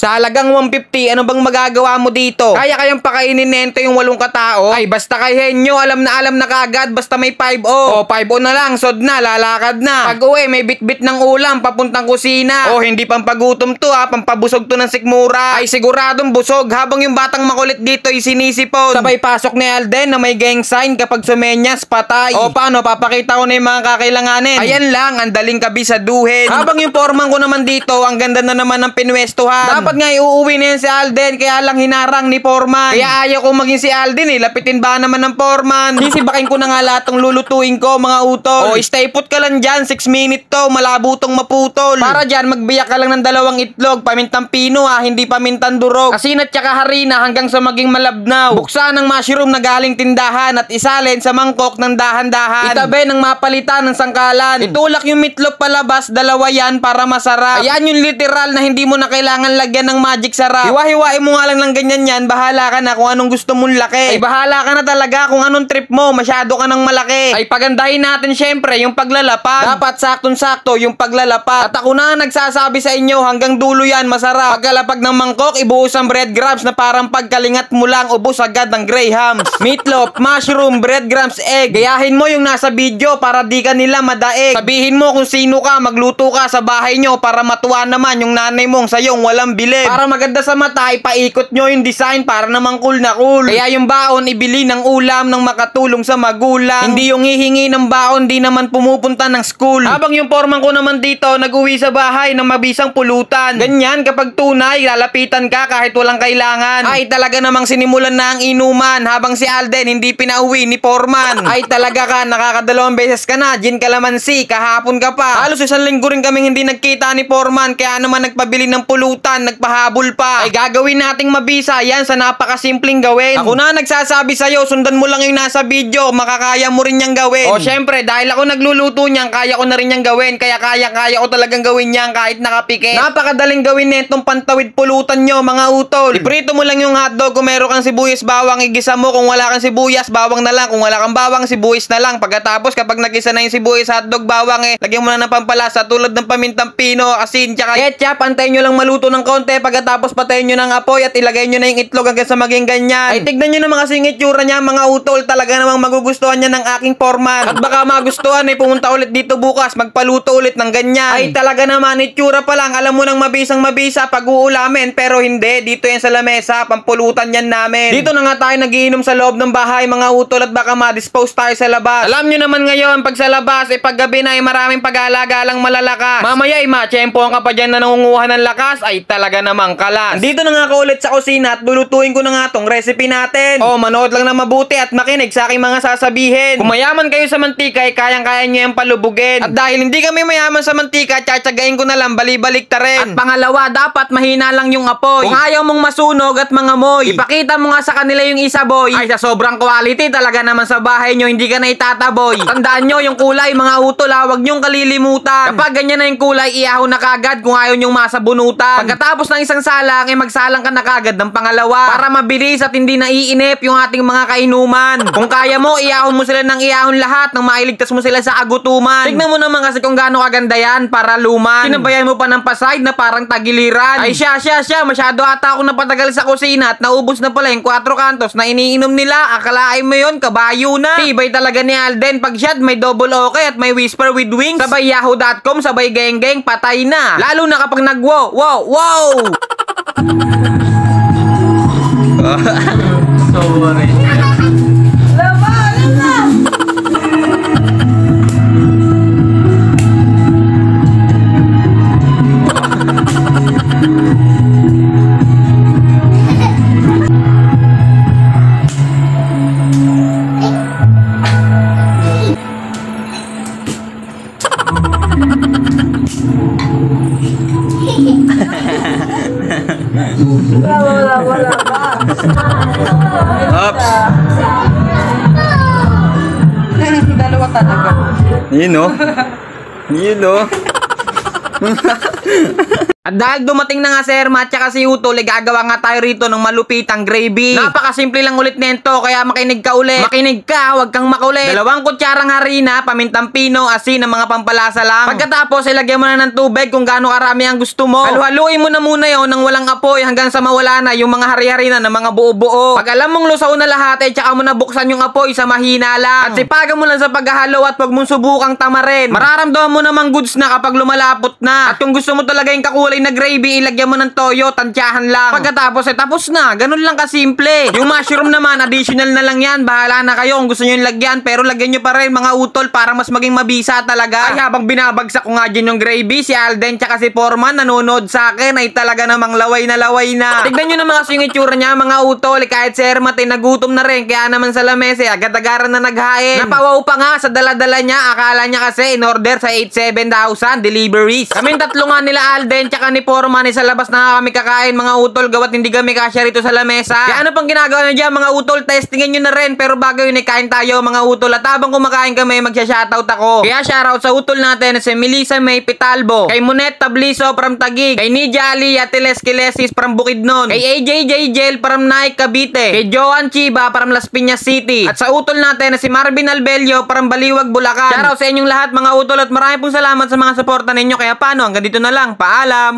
Sa halagang 150, ano bang magagawa mo dito? Kaya kayang pakainin nento yung 8 katao? Ay, basta kay Henyo, alam na kagad, basta may 5-0. O, 5-0 na lang, sod na, lalakad na. Pag uwi, may bit-bit ng ulam, papuntang kusina. O, hindi pampagutom to ha, pampabusog to ng sikmura. Ay, siguradong busog, habang yung batang makulit dito ay sinisipon. Sabay pasok ni Alden na may gang sign kapag sumenyas, patay. O, paano, papakita ko na yung mga kakailanganin. Ayan lang, ang daling kabisaduhin. Habang yung foreman ko naman dito, ang ganda na naman ng pinwestuhan. Dapat nga iuuwi na yan si Alden, kaya lang hinarang ni foreman. Kaya ayaw ko maging si Alden eh, lapitin ba naman ng foreman. Sisibakin ko na nga lahat ng lulutuin ko, mga utol. O, stay put ka lang dyan, 6 minutes to, malabo tong maputol. Para dyan, magbiyak ka lang ng 2 itlog, pamintang pino ha, hindi pamintang durog. Asin at tsaka harina hanggang sa maging malabnaw. Buksan ng mushroom na galing tindahan at isalin sa mangkok ng dahan-dahan. Itabi ng mapalitan ng sangkalan. Itulak yung meatloaf palabas, 2 yan para masarap. Ayan yung literal na hindi mo na kailangan lagyan ng magic sarap. Hiwa-hiwain mo nga lang ng ganyan yan, bahala ka na kung anong gusto mong laki. Ay bahala ka na talaga kung anong trip mo, masyado ka ng malaki. Ay pagandahin natin syempre yung paglalapag. Dapat saktong-sakto yung paglalapag. At ako na nagsasabi sa inyo, hanggang dulo yan masarap. Pagkalapag ng mangkok, ibuhos ang breadcrumbs na parang pagkalingat mo lang, ubos agad ng grahams. Meatloaf, mushroom, breadcrumbs, egg. Gayahin mo yung nasa video para di ka nila madaig. Sabihin mo kung sino ka, magluto ka sa bahay nyo para matuwa naman yung nanay mong sayong walang bilib. Para maganda sa mata, ipaikot nyo yung design para naman cool na cool. Kaya yung baon, ibili ng ulam ng makatulong sa magulang. Hindi yung hihingi ng baon, di naman pumupunta ng school. Habang yung foreman ko naman dito, nag-uwi sa bahay ng mabisang pulutan. Ganyan, kapag tunay, lalapitan ka kahit walang kailangan. Ay talaga namang sinimulan na ang inuman, habang si Alden hindi pinauwi ni foreman. Ay talaga ka, nakakadalawang beses ka na, gin kalamansi, kahapon ka pa. Halos 1 linggo rin kaming hindi nagkita ni foreman, kaya naman nagpabili ng pulutan, nagpahabol pa. Ay gagawin nating mabisa yan sa napakasimpleng gawin. Ako na nagsasabi sa'yo, sundan mo lang yung nasa video, makakaya mo rin niyang gawin. O syempre, dahil ako nagluluto niyan, kaya ko na rin niyang gawin, kaya kaya ko talagang gawin niyan kahit nakapikit. Napakadaling gawin nitong pantawid pulutan nyo, mga utol. Iprito mo lang yung hotdog, kung meron kang sibuyas bawang, igisa mo. Kung wala kang sibuyas, bawang na lang. Kung wala kang bawang, sibuyas na lang. Pagkatapos, kapag nagisa na yung sibuyas, hotdog, bawang lagyan mo na ng pampalasa tulad ng pamintang pino, asin, tsaka ketchup. Antayin nyo lang maluto ng konti. Pagkatapos, patayin nyo ng apoy at ilagay nyo na yung itlog hanggang sa maging ganyan. Ay tignan nyo naman kasi yung itsura niya, mga utol. Talaga namang magugustuhan niya ng aking foreman. At baka magustuhan pumunta ulit dito bukas, magpaluto ulit ng ganyan. Ay talaga naman, itsura pa lang, alam mo nang mabisang mabisa pag uulamin, pero hindi, dito yan sa lamesa, pampulutan yan namin. Dito na nga tayo nagiinom sa loob ng bahay, mga utol, at baka ma-dispose tayo sa labas. Alam nyo naman ngayon, pag sa labas, paggabi na maraming pag-aalaga lang malalakas. Mamaya ma-tsempohan ka pa dyan na nangunguha ng lakas, ay talaga namang kalas. Dito na nga ako ulit sa kusina at lulutuin ko na nga tong recipe natin. O, manood lang na mabuti at makinig sa aking mga sasabihin. Kung mayaman kayo sa mantika, kayang-kaya nyo yung palubugin. At dahil hindi kami mayaman sa mantika, tsatsagain ko na lang, balibalik ta rin. At pangalawa, dapat mahina lang yung apoy. Kung ayaw mong masunog at mangamoy, ipakita mo nga sa kanila yung isa, boy. Ay, sa sobrang quality talaga naman sa bahay nyo, hindi ka na itataboy. Tandaan nyo, yung kulay, mga utol, huwag nyong kalilimutan. Kapag ganyan na yung kulay, iahon na kagad kung ayaw nyong masabunutan. Pagkatapos ng isang salang, magsalang ka na kagad ng pangalawa para mabilis at hindi naiinip yung ating mga kainuman. Kung kaya mo, iahon mo sila ng iahon lahat nang mailigtas mo sila sa agutuman. Tignan mo naman kasi kung gaano kaganda yan para luman. Sinabayan mo pa ng paside na parang tagiliran. Ay siya, masyado ata ako napatagal sa kusina at naubos na pala yung 4 kantos na iniinom nila. Akalain mo yun, kabayo na. Tibay talaga ni Alden. Pag shot, may double okay at may whisper with wings. Sabay yahoo.com, sabay geng-geng, patay na. Lalo na kapag nag-wow, wow! Sorry. Wala ba? Oops. Dalawa talaga. Yun o. At dahil dumating na nga si Erma at saka si Utol, gagawa nga tayo rito ng malupitang gravy. Napakasimple lang ulit nito, kaya makinig ka ulit. Makinig ka, huwag kang makulit. 2 kutsarang harina, pamintang pino, asin, ng mga pampalasa lang. Pagkatapos, ilagyan mo na ng tubig kung gaano karami ang gusto mo. Halu-haluin mo na muna yon nang walang apoy hanggang sa mawala na yung mga hari-harina ng mga buo-buo. Pag alam mong lusaw na lahat, tsaka mo na buksan yung apoy sa mahina lang. At sipagan mo lang sa paghahalo at huwag mong subukang tamarin. Mararamdaman mo namang goods na kapag lumalapot na. At kung gusto mo talaga yung kakulay na gravy, ilagyan mo ng toyo, tansyahan lang. Pagkatapos tapos na. Ganun lang kasimple. Yung mushroom naman, additional na lang yan. Bahala na kayo kung gusto nyo yung lagyan. Pero lagyan nyo pa rin mga utol para mas maging mabisa talaga. Ay habang binabagsak ko nga dyan yung gravy, si Alden tsaka si Foreman nanonood sa akin ay talaga namang laway na laway na. Tignan nyo naman kasi yung itsura niya mga utol. Kahit si Ermat ay nagutom na rin. Kaya naman sa lamesa, agad-agaran na naghain. Napawaw pa nga sa dala-dala niya. Akala niya kasi in order sa 87,000 deliveries. Kaming tatlo nga nila Alden tsaka ni Foreman sa labas na kami kakain mga utol gawat hindi kami kasya rito sa lamesa. Kaya ano pang ginagawa nyo dyan mga utol, testingin nyo na rin. Pero bago yun kain tayo mga utol. At habang kumakain kami magsha-shoutout ako. Kaya shoutout sa utol natin si Melissa May Pitalbo, kay Monet Tabliso from Taguig, kay Nidia Ali Atiles Kilesis from Bukidnon, kay AJ Jel from Naik Cavite, kay Joan Chiba from Las Piñas City. At sa utol natin si Marvin Albelio from Baliwag, Bulacan. Shoutout sa inyong lahat mga utol at marami pong salamat sa mga suporta ninyo. Kaya paano, hanggang dito na lang. Paalam!